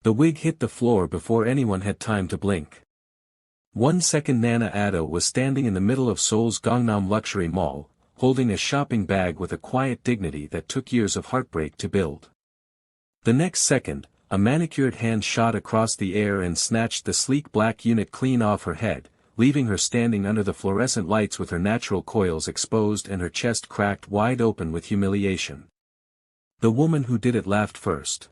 The wig hit the floor before anyone had time to blink. 1 second Nana Addo was standing in the middle of Seoul's Gangnam luxury mall, holding a shopping bag with a quiet dignity that took years of heartbreak to build. The next second, a manicured hand shot across the air and snatched the sleek black unit clean off her head, leaving her standing under the fluorescent lights with her natural coils exposed and her chest cracked wide open with humiliation. The woman who did it laughed first.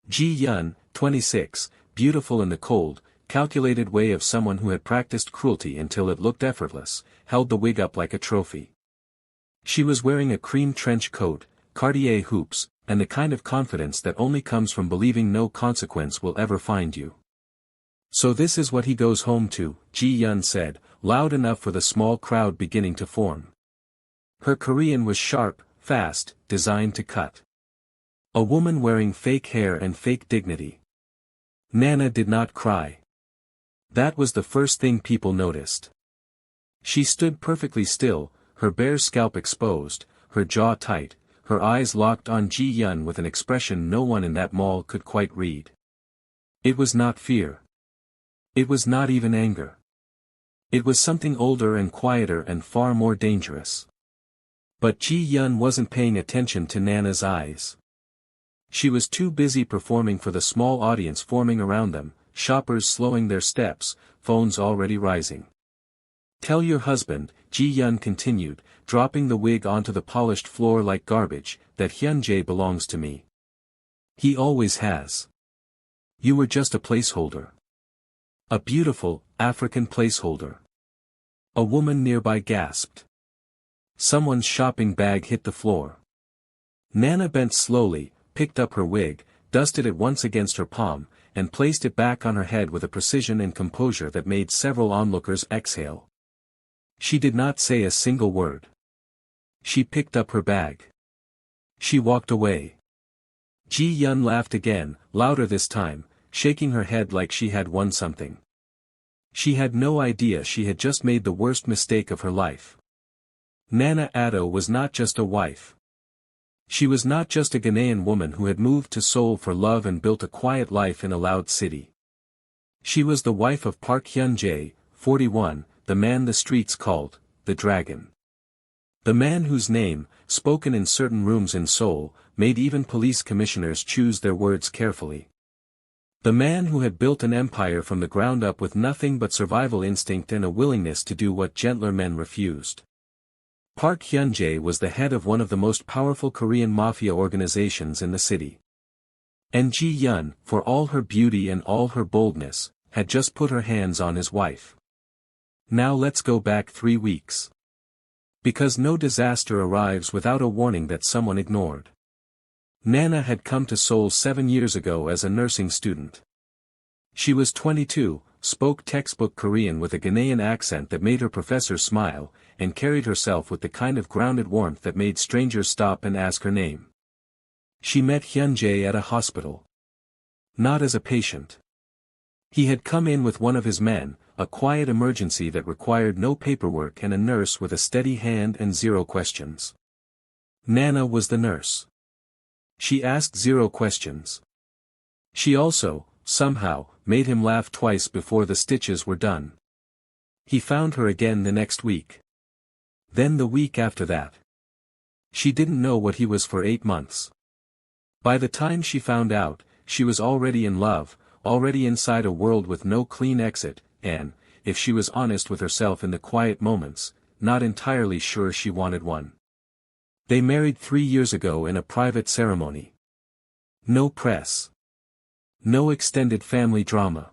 Ji-yeon, 26, beautiful in the cold, calculated way of someone who had practiced cruelty until it looked effortless, held the wig up like a trophy. She was wearing a cream trench coat, Cartier hoops, and the kind of confidence that only comes from believing no consequence will ever find you. "So this is what he goes home to," Ji-yeon said, loud enough for the small crowd beginning to form. Her Korean was sharp, fast, designed to cut. A woman wearing fake hair and fake dignity. Nana did not cry. That was the first thing people noticed. She stood perfectly still, her bare scalp exposed, her jaw tight, her eyes locked on Ji-yeon with an expression no one in that mall could quite read. It was not fear. It was not even anger. It was something older and quieter and far more dangerous. But Ji-yeon wasn't paying attention to Nana's eyes. She was too busy performing for the small audience forming around them, shoppers slowing their steps, phones already rising. "Tell your husband," Ji-yeon continued, dropping the wig onto the polished floor like garbage, "that Hyunjae belongs to me. He always has. You were just a placeholder. A beautiful, African placeholder." A woman nearby gasped. Someone's shopping bag hit the floor. Nana bent slowly, picked up her wig, dusted it once against her palm, and placed it back on her head with a precision and composure that made several onlookers exhale. She did not say a single word. She picked up her bag. She walked away. Ji-yeon laughed again, louder this time, shaking her head like she had won something. She had no idea she had just made the worst mistake of her life. Nana Addo was not just a wife. She was not just a Ghanaian woman who had moved to Seoul for love and built a quiet life in a loud city. She was the wife of Park Hyunjae, 41, the man the streets called, the Dragon. The man whose name, spoken in certain rooms in Seoul, made even police commissioners choose their words carefully. The man who had built an empire from the ground up with nothing but survival instinct and a willingness to do what gentler men refused. Park Hyunjae was the head of one of the most powerful Korean Mafia organizations in the city. And Ji-yeon, for all her beauty and all her boldness, had just put her hands on his wife. Now let's go back 3 weeks. Because no disaster arrives without a warning that someone ignored. Nana had come to Seoul 7 years ago as a nursing student. She was 22, spoke textbook Korean with a Ghanaian accent that made her professor smile, and carried herself with the kind of grounded warmth that made strangers stop and ask her name. She met Hyunjae at a hospital. Not as a patient. He had come in with one of his men, a quiet emergency that required no paperwork and a nurse with a steady hand and 0 questions. Nana was the nurse. She asked 0 questions. She also, somehow, made him laugh twice before the stitches were done. He found her again the next week. Then the week after that. She didn't know what he was for 8 months. By the time she found out, she was already in love, already inside a world with no clean exit, and, if she was honest with herself in the quiet moments, not entirely sure she wanted one. They married 3 years ago in a private ceremony. No press. No extended family drama.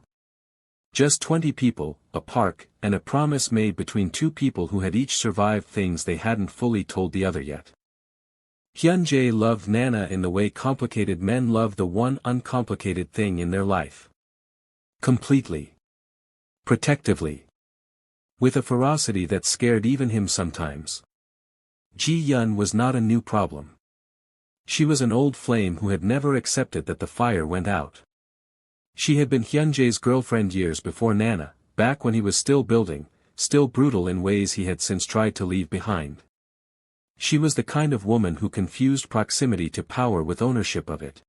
Just 20 people, a park, and a promise made between 2 people who had each survived things they hadn't fully told the other yet. Hyunjae loved Nana in the way complicated men love the one uncomplicated thing in their life. Completely. Protectively. With a ferocity that scared even him sometimes. Ji-yeon was not a new problem. She was an old flame who had never accepted that the fire went out. She had been Hyunjae's girlfriend years before Nana, back when he was still building, still brutal in ways he had since tried to leave behind. She was the kind of woman who confused proximity to power with ownership of it.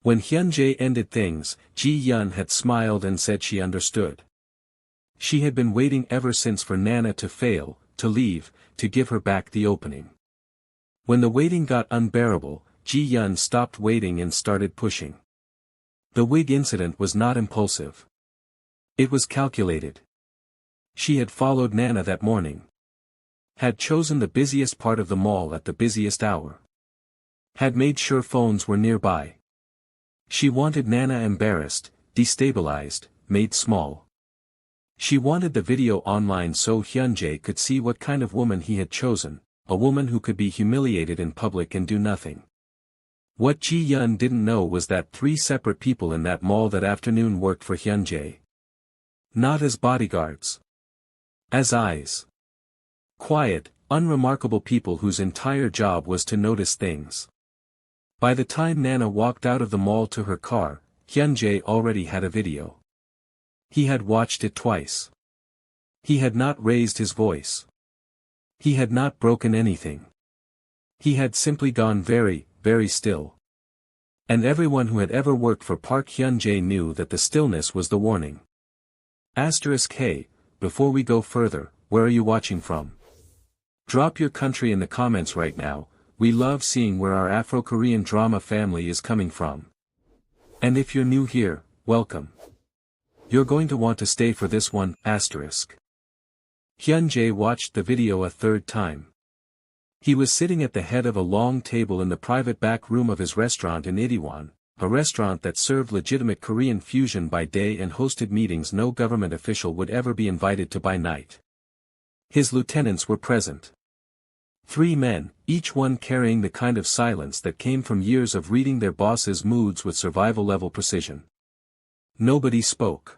When Hyunjae ended things, Ji-yeon had smiled and said she understood. She had been waiting ever since for Nana to fail, to leave, to give her back the opening. When the waiting got unbearable, Ji-yeon stopped waiting and started pushing. The wig incident was not impulsive. It was calculated. She had followed Nana that morning. Had chosen the busiest part of the mall at the busiest hour. Had made sure phones were nearby. She wanted Nana embarrassed, destabilized, made small. She wanted the video online so Hyunjae could see what kind of woman he had chosen, a woman who could be humiliated in public and do nothing. What Ji-yeon didn't know was that 3 separate people in that mall that afternoon worked for Hyunjae. Not as bodyguards. As eyes. Quiet, unremarkable people whose entire job was to notice things. By the time Nana walked out of the mall to her car, Hyunjae already had a video. He had watched it twice. He had not raised his voice. He had not broken anything. He had simply gone very, very still. And everyone who had ever worked for Park Hyunjae knew that the stillness was the warning. Hey, before we go further, where are you watching from? Drop your country in the comments right now. We love seeing where our Afro-Korean drama family is coming from. And if you're new here, welcome. You're going to want to stay for this one, Hyunjae watched the video a 3rd time. He was sitting at the head of a long table in the private back room of his restaurant in Itaewon, a restaurant that served legitimate Korean fusion by day and hosted meetings no government official would ever be invited to by night. His lieutenants were present. 3 men, each one carrying the kind of silence that came from years of reading their boss's moods with survival-level precision. Nobody spoke.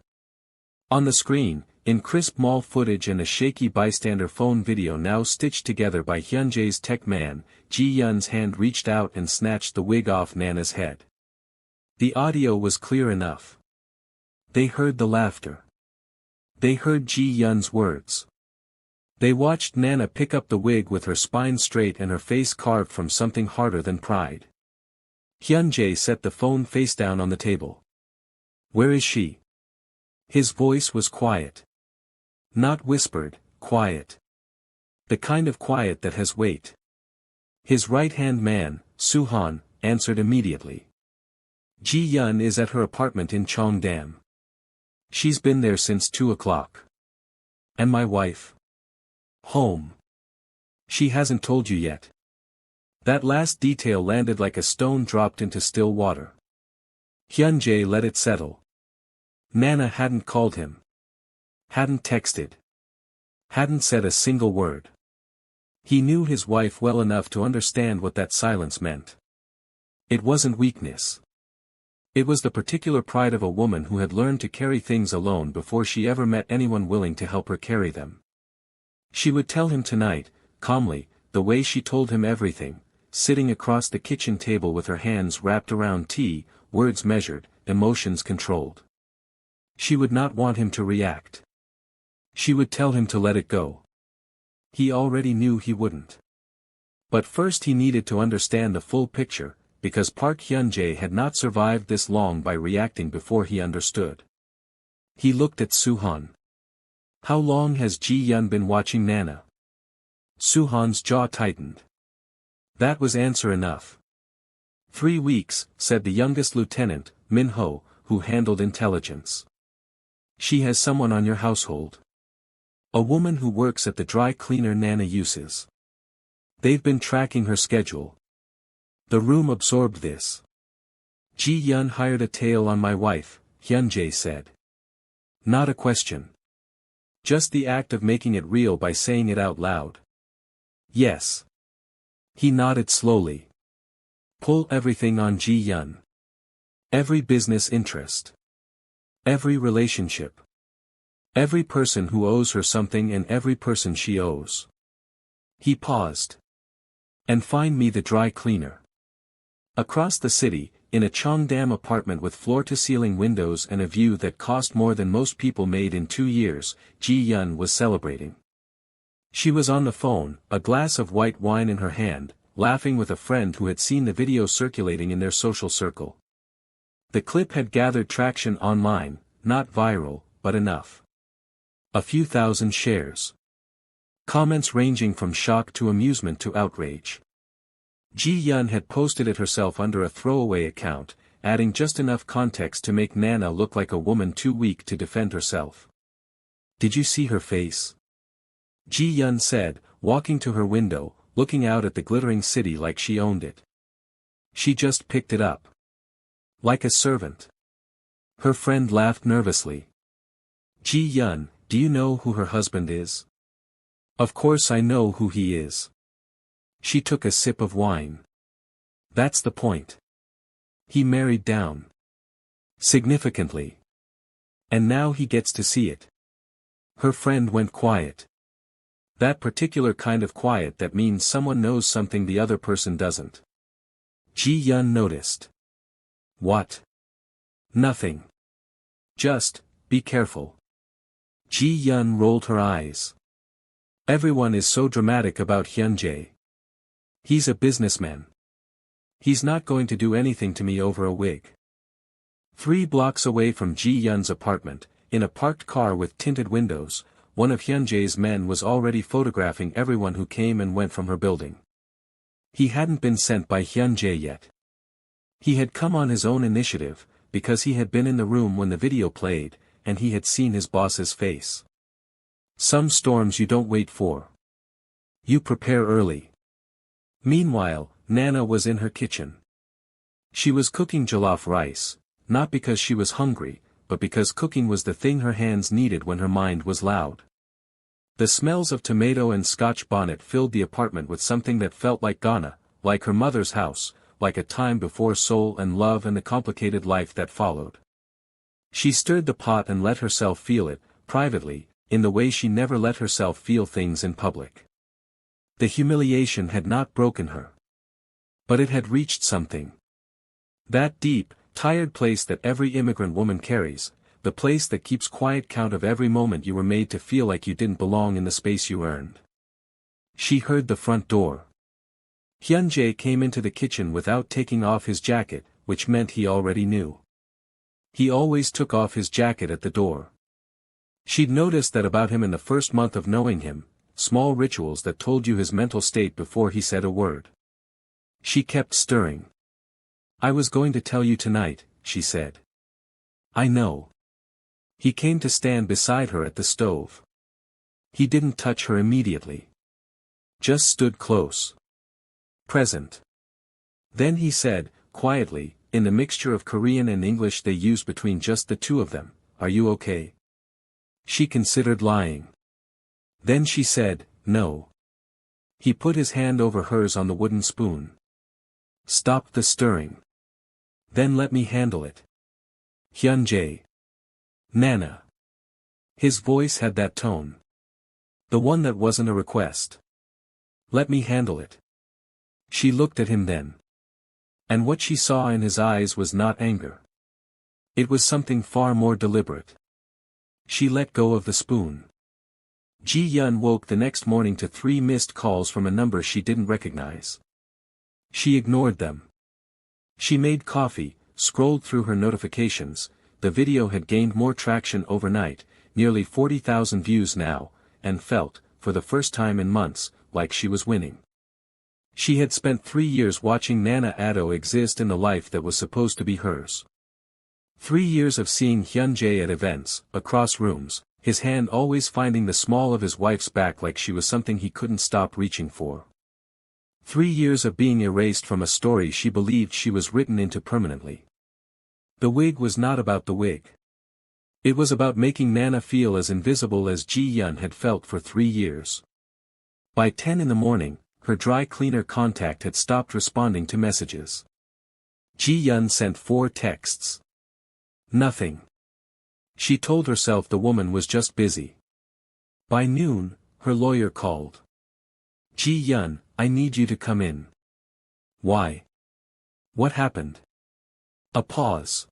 On the screen, in crisp mall footage and a shaky bystander phone video now stitched together by Hyunjae's tech man, Ji-yeon's hand reached out and snatched the wig off Nana's head. The audio was clear enough. They heard the laughter. They heard Ji-yeon's words. They watched Nana pick up the wig with her spine straight and her face carved from something harder than pride. Hyunjae set the phone face down on the table. Where is she? His voice was quiet. Not whispered, quiet. The kind of quiet that has weight. His right-hand man, Suhan, answered immediately. Ji-yeon is at her apartment in Cheongdam. She's been there since 2 o'clock. And my wife? Home. She hasn't told you yet. That last detail landed like a stone dropped into still water. Hyunjae let it settle. Nana hadn't called him. Hadn't texted. Hadn't said a single word. He knew his wife well enough to understand what that silence meant. It wasn't weakness. It was the particular pride of a woman who had learned to carry things alone before she ever met anyone willing to help her carry them. She would tell him tonight, calmly, the way she told him everything, sitting across the kitchen table with her hands wrapped around tea, words measured, emotions controlled. She would not want him to react. She would tell him to let it go. He already knew he wouldn't. But first he needed to understand the full picture, because Park Hyunjae had not survived this long by reacting before he understood. He looked at Suhan. How long has Ji-yeon been watching Nana? Suhan's jaw tightened. That was answer enough. 3 weeks, said the youngest lieutenant, Min-ho, who handled intelligence. She has someone on your household. A woman who works at the dry cleaner Nana uses. They've been tracking her schedule. The room absorbed this. Ji-yeon hired a tail on my wife, Hyunjae said. Not a question. Just the act of making it real by saying it out loud. Yes. He nodded slowly. Pull everything on Ji-yeon. Every business interest. Every relationship. Every person who owes her something and every person she owes. He paused. And find me the dry cleaner. Across the city, in a Cheongdam apartment with floor-to-ceiling windows and a view that cost more than most people made in 2 years, Ji-yeon was celebrating. She was on the phone, a glass of white wine in her hand, laughing with a friend who had seen the video circulating in their social circle. The clip had gathered traction online, not viral, but enough. A few thousand shares. Comments ranging from shock to amusement to outrage. Ji-Yun had posted it herself under a throwaway account, adding just enough context to make Nana look like a woman too weak to defend herself. "Did you see her face?" Ji-Yun said, walking to her window, looking out at the glittering city like she owned it. "She just picked it up. Like a servant." Her friend laughed nervously. "Ji-Yun, do you know who her husband is?" "Of course I know who he is." She took a sip of wine. "That's the point. He married down. Significantly. And now he gets to see it." Her friend went quiet. That particular kind of quiet that means someone knows something the other person doesn't. Ji-Yun noticed. "What?" "Nothing. Just, be careful." Ji-Yun rolled her eyes. "Everyone is so dramatic about Hyunjae. He's a businessman. He's not going to do anything to me over a wig." 3 blocks away from Ji-Yun's apartment, in a parked car with tinted windows, one of Hyunjae's men was already photographing everyone who came and went from her building. He hadn't been sent by Hyunjae yet. He had come on his own initiative, because he had been in the room when the video played, and he had seen his boss's face. Some storms you don't wait for. You prepare early. Meanwhile, Nana was in her kitchen. She was cooking jollof rice, not because she was hungry, but because cooking was the thing her hands needed when her mind was loud. The smells of tomato and Scotch bonnet filled the apartment with something that felt like Ghana, like her mother's house, like a time before Seoul and love and the complicated life that followed. She stirred the pot and let herself feel it, privately, in the way she never let herself feel things in public. The humiliation had not broken her. But it had reached something. That deep, tired place that every immigrant woman carries, the place that keeps quiet count of every moment you were made to feel like you didn't belong in the space you earned. She heard the front door. Hyunjae came into the kitchen without taking off his jacket, which meant he already knew. He always took off his jacket at the door. She'd noticed that about him in the first month of knowing him, small rituals that told you his mental state before he said a word. She kept stirring. "I was going to tell you tonight," she said. "I know." He came to stand beside her at the stove. He didn't touch her immediately. Just stood close. Present. Then he said, quietly, in the mixture of Korean and English they used between just the two of them, "Are you okay?" She considered lying. Then she said, "No." He put his hand over hers on the wooden spoon. "Stop the stirring. Then let me handle it." "Hyunjae." "Nana." His voice had that tone. The one that wasn't a request. "Let me handle it." She looked at him then. And what she saw in his eyes was not anger. It was something far more deliberate. She let go of the spoon. Ji-Yun woke the next morning to 3 missed calls from a number she didn't recognize. She ignored them. She made coffee, scrolled through her notifications. The video had gained more traction overnight, nearly 40,000 views now, and felt, for the first time in months, like she was winning. She had spent 3 years watching Nana Ado exist in the life that was supposed to be hers. 3 years of seeing Hyunjae at events, across rooms, his hand always finding the small of his wife's back like she was something he couldn't stop reaching for. 3 years of being erased from a story she believed she was written into permanently. The wig was not about the wig. It was about making Nana feel as invisible as Ji-Yun had felt for 3 years. By 10 in the morning, her dry cleaner contact had stopped responding to messages. Ji-Yun sent 4 texts. Nothing. She told herself the woman was just busy. By noon, her lawyer called. "Ji-Yun, I need you to come in." "Why? What happened?" A pause.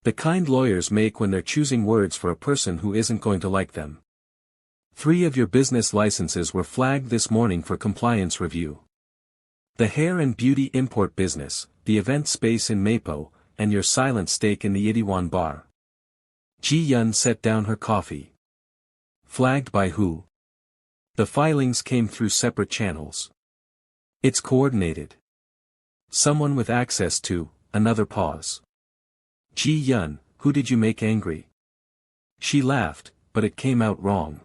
The kind lawyers make when they're choosing words for a person who isn't going to like them. 3 of your business licenses were flagged this morning for compliance review. The hair and beauty import business, the event space in Mapo, and your silent stake in the Itaewon bar. Ji-Yun set down her coffee. Flagged by who? The filings came through separate channels. It's coordinated. Someone with access to, another pause. Ji-Yun, who did you make angry? She laughed, but it came out wrong.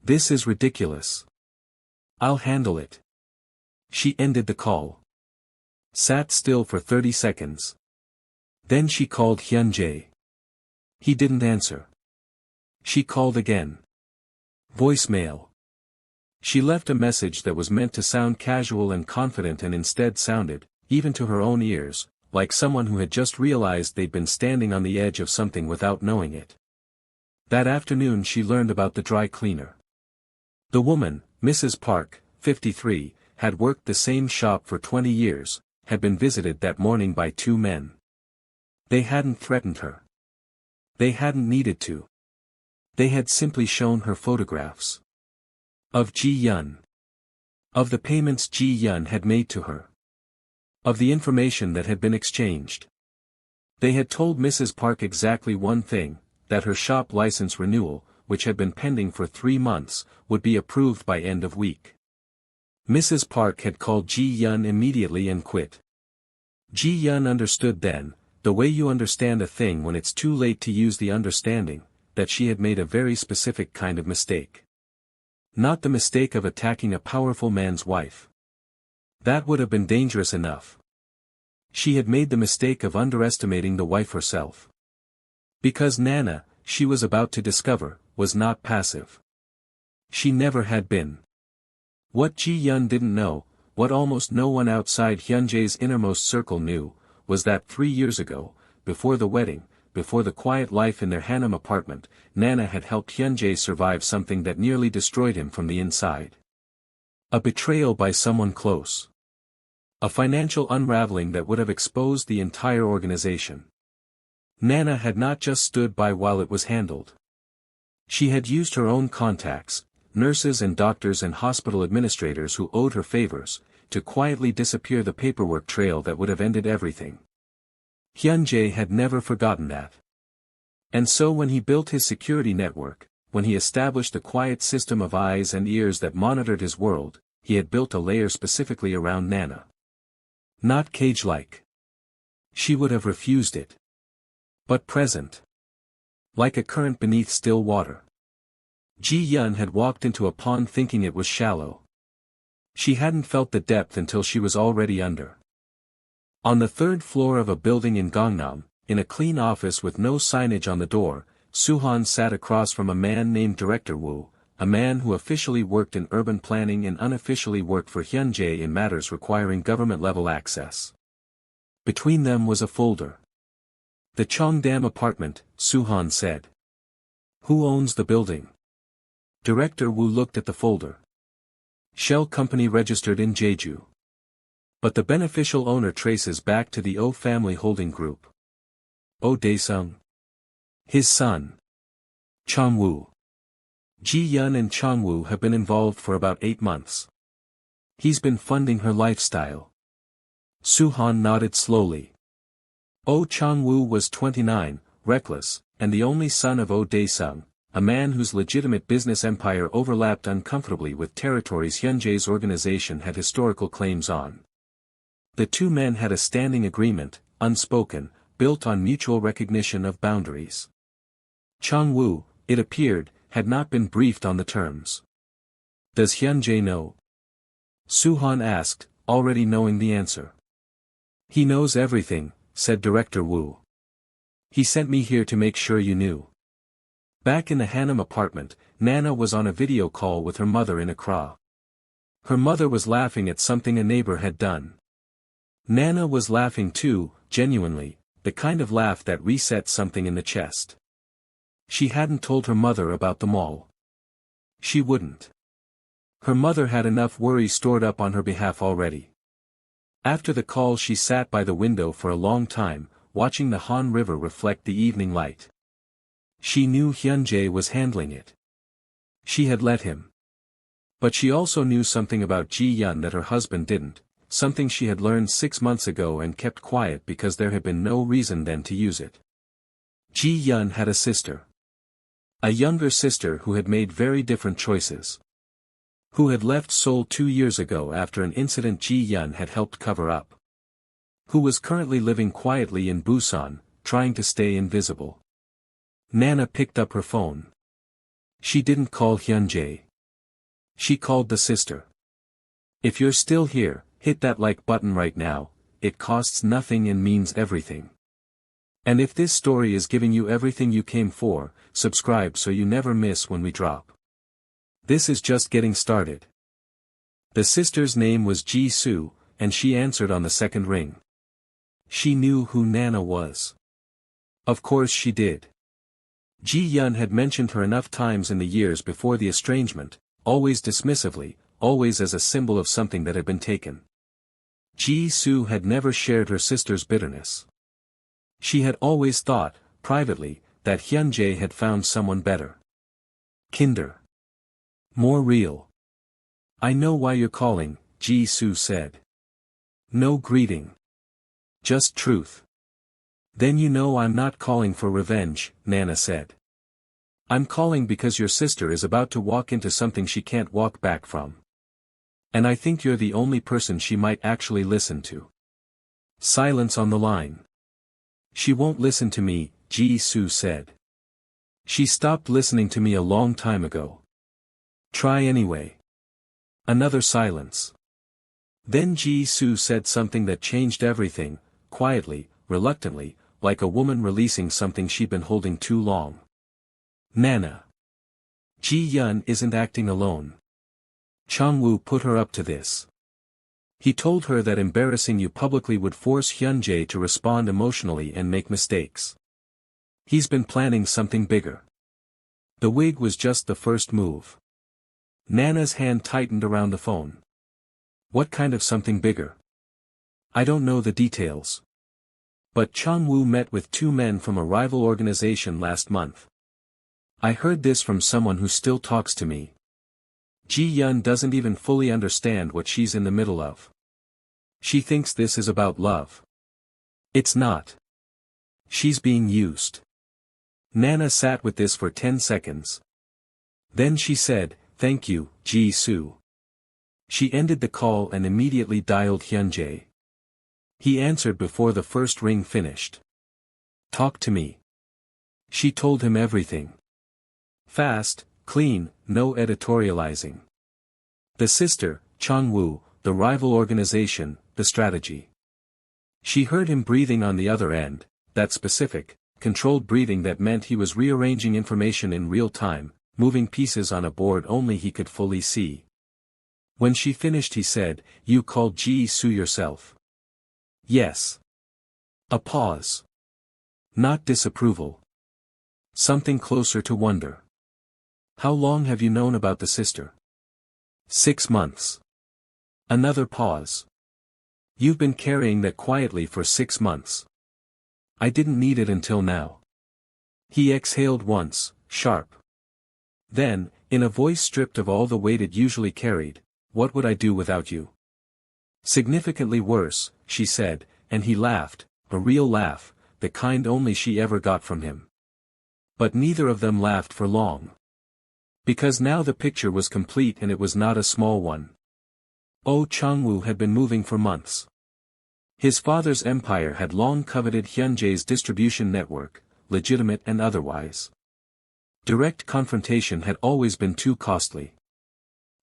This is ridiculous. I'll handle it. She ended the call. Sat still for 30 seconds. Then she called Hyun-jae. He didn't answer. She called again. Voicemail. She left a message that was meant to sound casual and confident and instead sounded, even to her own ears, like someone who had just realized they'd been standing on the edge of something without knowing it. That afternoon she learned about the dry cleaner. The woman, Mrs. Park, 53, had worked the same shop for 20 years, had been visited that morning by two men. They hadn't threatened her. They hadn't needed to. They had simply shown her photographs. Of Ji-Yun. Of the payments Ji-Yun had made to her. Of the information that had been exchanged. They had told Mrs. Park exactly one thing, that her shop license renewal, which had been pending for 3 months, would be approved by end of week. Mrs. Park had called Ji-Yun immediately and quit. Ji-Yun understood then, the way you understand a thing when it's too late to use the understanding, that she had made a very specific kind of mistake. Not the mistake of attacking a powerful man's wife. That would have been dangerous enough. She had made the mistake of underestimating the wife herself. Because Nana, she was about to discover, was not passive. She never had been. What Ji-Yun didn't know, what almost no one outside Hyun-jae's innermost circle knew, was that 3 years ago, before the wedding, before the quiet life in their Hanam apartment, Nana had helped Hyun-jae survive something that nearly destroyed him from the inside. A betrayal by someone close. A financial unraveling that would have exposed the entire organization. Nana had not just stood by while it was handled. She had used her own contacts, nurses and doctors and hospital administrators who owed her favors, to quietly disappear the paperwork trail that would have ended everything. Hyun-jae had never forgotten that. And so when he built his security network, when he established a quiet system of eyes and ears that monitored his world, he had built a layer specifically around Nana. Not cage-like. She would have refused it. But present. Like a current beneath still water. Ji-Yun had walked into a pond thinking it was shallow. She hadn't felt the depth until she was already under. On the 3rd floor of a building in Gangnam, in a clean office with no signage on the door, Suhan sat across from a man named Director Woo, a man who officially worked in urban planning and unofficially worked for Hyun-jae in matters requiring government-level access. Between them was a folder. The Cheongdam apartment, Suhan said. Who owns the building? Director Woo looked at the folder. Shell company registered in Jeju. But the beneficial owner traces back to the Oh family holding group. Oh Dae-sung. His son. Chong-woo. Ji-Yun and Chong-woo have been involved for about 8 months. He's been funding her lifestyle. Suhan nodded slowly. Oh Chong-woo was 29, reckless, and the only son of Oh Dae-sung, a man whose legitimate business empire overlapped uncomfortably with territories Hyun-jae's organization had historical claims on. The two men had a standing agreement, unspoken, built on mutual recognition of boundaries. Chong-woo, it appeared, had not been briefed on the terms. Does Hyun-jae know? Suhan asked, already knowing the answer. He knows everything, said Director Woo. He sent me here to make sure you knew. Back in the Hanam apartment, Nana was on a video call with her mother in Accra. Her mother was laughing at something a neighbor had done. Nana was laughing too, genuinely, the kind of laugh that resets something in the chest. She hadn't told her mother about the mall. She wouldn't. Her mother had enough worry stored up on her behalf already. After the call she sat by the window for a long time, watching the Han River reflect the evening light. She knew Hyun-jae was handling it. She had let him. But she also knew something about Ji-Yun that her husband didn't, something she had learned 6 months ago and kept quiet because there had been no reason then to use it. Ji-Yun had a sister. A younger sister who had made very different choices. Who had left Seoul 2 years ago after an incident Ji-Yun had helped cover up. Who was currently living quietly in Busan, trying to stay invisible. Nana picked up her phone. She didn't call Hyunjae. She called the sister. If you're still here, hit that like button right now, it costs nothing and means everything. And if this story is giving you everything you came for, subscribe so you never miss when we drop. This is just getting started. The sister's name was Ji-Soo, and she answered on the second ring. She knew who Nana was. Of course she did. Ji-Yun had mentioned her enough times in the years before the estrangement, always dismissively, always as a symbol of something that had been taken. Ji-Soo had never shared her sister's bitterness. She had always thought, privately, that Hyunjae had found someone better. Kinder. More real. I know why you're calling, Ji-Soo said. No greeting. Just truth. Then you know I'm not calling for revenge, Nana said. I'm calling because your sister is about to walk into something she can't walk back from. And I think you're the only person she might actually listen to. Silence on the line. She won't listen to me, Ji-Soo said. She stopped listening to me a long time ago. Try anyway. Another silence. Then Ji-Soo said something that changed everything, quietly, reluctantly, like a woman releasing something she'd been holding too long. Nana. Ji-Yun isn't acting alone. Chang-woo put her up to this. He told her that embarrassing you publicly would force Hyunjae to respond emotionally and make mistakes. He's been planning something bigger. The wig was just the first move. Nana's hand tightened around the phone. What kind of something bigger? I don't know the details. But Chang-woo met with 2 men from a rival organization last month. I heard this from someone who still talks to me. Ji-Yun doesn't even fully understand what she's in the middle of. She thinks this is about love. It's not. She's being used. Nana sat with this for 10 seconds. Then she said, "Thank you, Ji-Soo." She ended the call and immediately dialed Hyunjae. He answered before the first ring finished. Talk to me. She told him everything. Fast, clean, no editorializing. The sister, Chang-woo, the rival organization, the strategy. She heard him breathing on the other end, that specific, controlled breathing that meant he was rearranging information in real time, moving pieces on a board only he could fully see. When she finished he said, "You called Ji-Soo yourself?" Yes. A pause. Not disapproval. Something closer to wonder. How long have you known about the sister? 6 months. Another pause. You've been carrying that quietly for 6 months. I didn't need it until now. He exhaled once, sharp. Then, in a voice stripped of all the weight it usually carried, "What would I do without you?" Significantly worse, she said, and he laughed, a real laugh, the kind only she ever got from him. But neither of them laughed for long. Because now the picture was complete and it was not a small one. Oh, Chang-woo had been moving for months. His father's empire had long coveted Hyunjae's distribution network, legitimate and otherwise. Direct confrontation had always been too costly.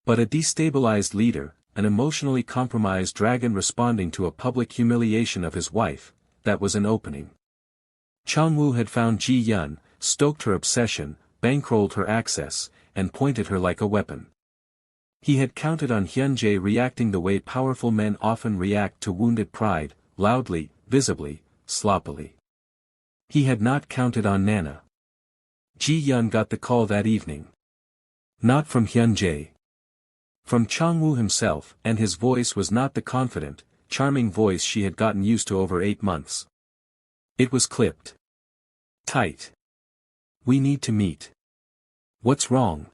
But a destabilized leader, an emotionally compromised dragon responding to a public humiliation of his wife, that was an opening. Chang-woo had found Ji-Yun, stoked her obsession, bankrolled her access, and pointed her like a weapon. He had counted on Hyunjae reacting the way powerful men often react to wounded pride, loudly, visibly, sloppily. He had not counted on Nana. Ji-Yun got the call that evening. Not from Hyunjae. From Chang-woo himself, and his voice was not the confident, charming voice she had gotten used to over 8 months. It was clipped. Tight. We need to meet. What's wrong?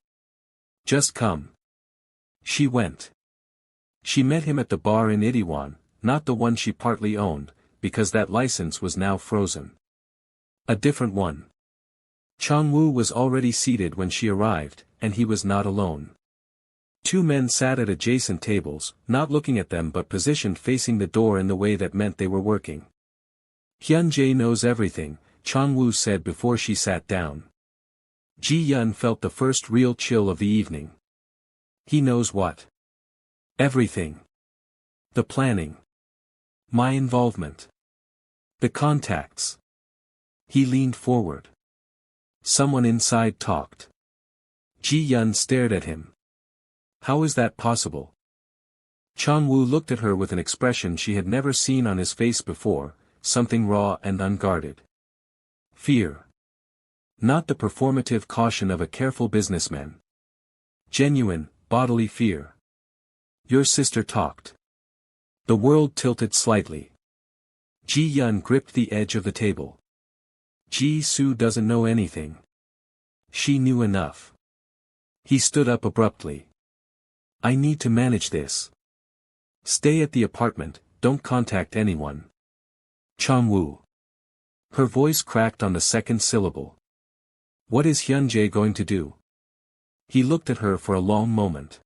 Just come. She went. She met him at the bar in Itaewon, not the one she partly owned, because that license was now frozen. A different one. Changwoo was already seated when she arrived, and he was not alone. Two men sat at adjacent tables, not looking at them but positioned facing the door in the way that meant they were working. Hyun-jae knows everything, Changwoo said before she sat down. Ji-yeon felt the first real chill of the evening. He knows what? Everything. The planning. My involvement. The contacts. He leaned forward. Someone inside talked. Ji-yeon stared at him. How is that possible? Changwoo looked at her with an expression she had never seen on his face before, something raw and unguarded. Fear. Not the performative caution of a careful businessman. Genuine, bodily fear. Your sister talked. The world tilted slightly. Ji-yeon gripped the edge of the table. Ji-soo doesn't know anything. She knew enough. He stood up abruptly. I need to manage this. Stay at the apartment, don't contact anyone. Changwoo. Her voice cracked on the second syllable. What is Hyun-jae going to do? He looked at her for a long moment.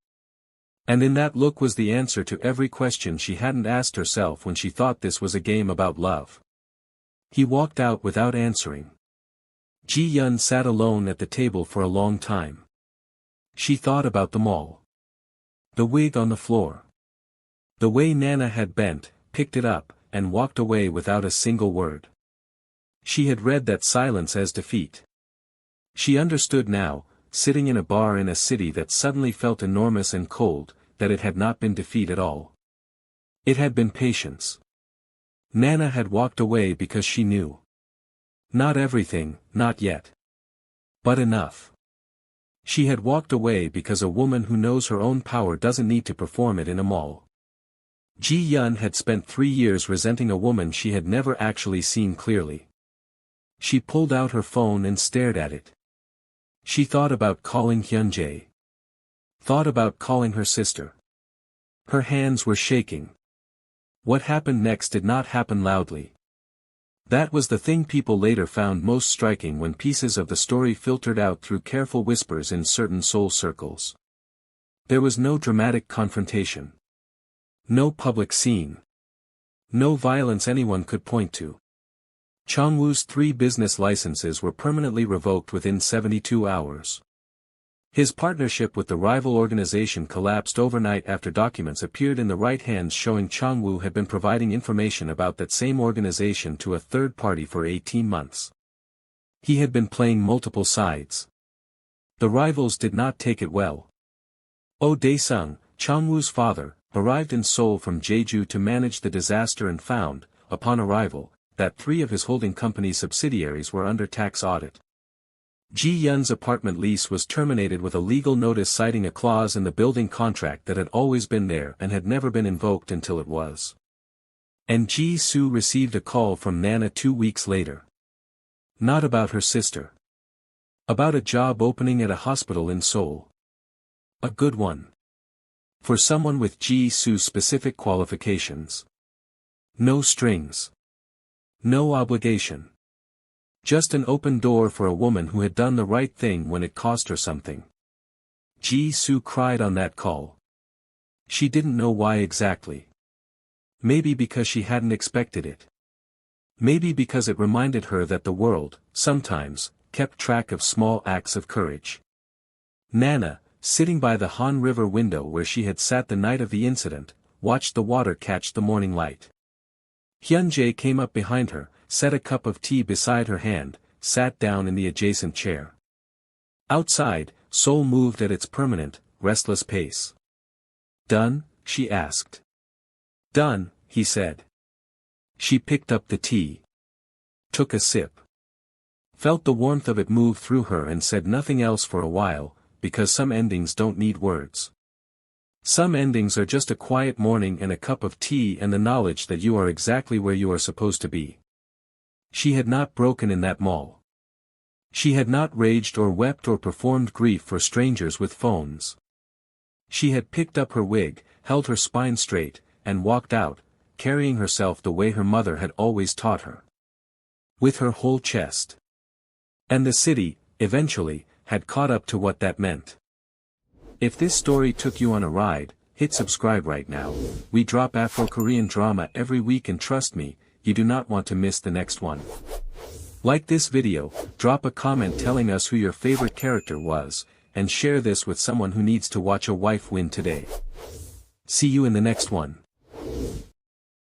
And in that look was the answer to every question she hadn't asked herself when she thought this was a game about love. He walked out without answering. Ji-yeon sat alone at the table for a long time. She thought about them all. The wig on the floor. The way Nana had bent, picked it up, and walked away without a single word. She had read that silence as defeat. She understood now, sitting in a bar in a city that suddenly felt enormous and cold, that it had not been defeat at all. It had been patience. Nana had walked away because she knew. Not everything, not yet. But enough. She had walked away because a woman who knows her own power doesn't need to perform it in a mall. Ji-yeon had spent 3 years resenting a woman she had never actually seen clearly. She pulled out her phone and stared at it. She thought about calling Hyun-jae. Thought about calling her sister. Her hands were shaking. What happened next did not happen loudly. That was the thing people later found most striking when pieces of the story filtered out through careful whispers in certain Seoul circles. There was no dramatic confrontation. No public scene. No violence anyone could point to. Changwoo's 3 business licenses were permanently revoked within 72 hours. His partnership with the rival organization collapsed overnight after documents appeared in the right hands showing Changwoo had been providing information about that same organization to a third party for 18 months. He had been playing multiple sides. The rivals did not take it well. Oh Dae-sung, Changwoo's father, arrived in Seoul from Jeju to manage the disaster and found, upon arrival, that 3 of his holding company's subsidiaries were under tax audit. Ji-yeon's apartment lease was terminated with a legal notice citing a clause in the building contract that had always been there and had never been invoked until it was. And Ji-soo received a call from Nana 2 weeks later. Not about her sister. About a job opening at a hospital in Seoul. A good one. For someone with Ji-soo's specific qualifications. No strings. No obligation. Just an open door for a woman who had done the right thing when it cost her something. Ji-soo cried on that call. She didn't know why exactly. Maybe because she hadn't expected it. Maybe because it reminded her that the world, sometimes, kept track of small acts of courage. Nana, sitting by the Han River window where she had sat the night of the incident, watched the water catch the morning light. Hyun-jae came up behind her, set a cup of tea beside her hand, sat down in the adjacent chair. Outside, Seoul moved at its permanent, restless pace. Done? She asked. Done, he said. She picked up the tea. Took a sip. Felt the warmth of it move through her and said nothing else for a while, because some endings don't need words. Some endings are just a quiet morning and a cup of tea and the knowledge that you are exactly where you are supposed to be. She had not broken in that mall. She had not raged or wept or performed grief for strangers with phones. She had picked up her wig, held her spine straight, and walked out, carrying herself the way her mother had always taught her. With her whole chest. And the city, eventually, had caught up to what that meant. If this story took you on a ride, hit subscribe right now. We drop Afro-Korean drama every week and trust me, you do not want to miss the next one. Like this video, drop a comment telling us who your favorite character was, and share this with someone who needs to watch a wife win today. See you in the next one.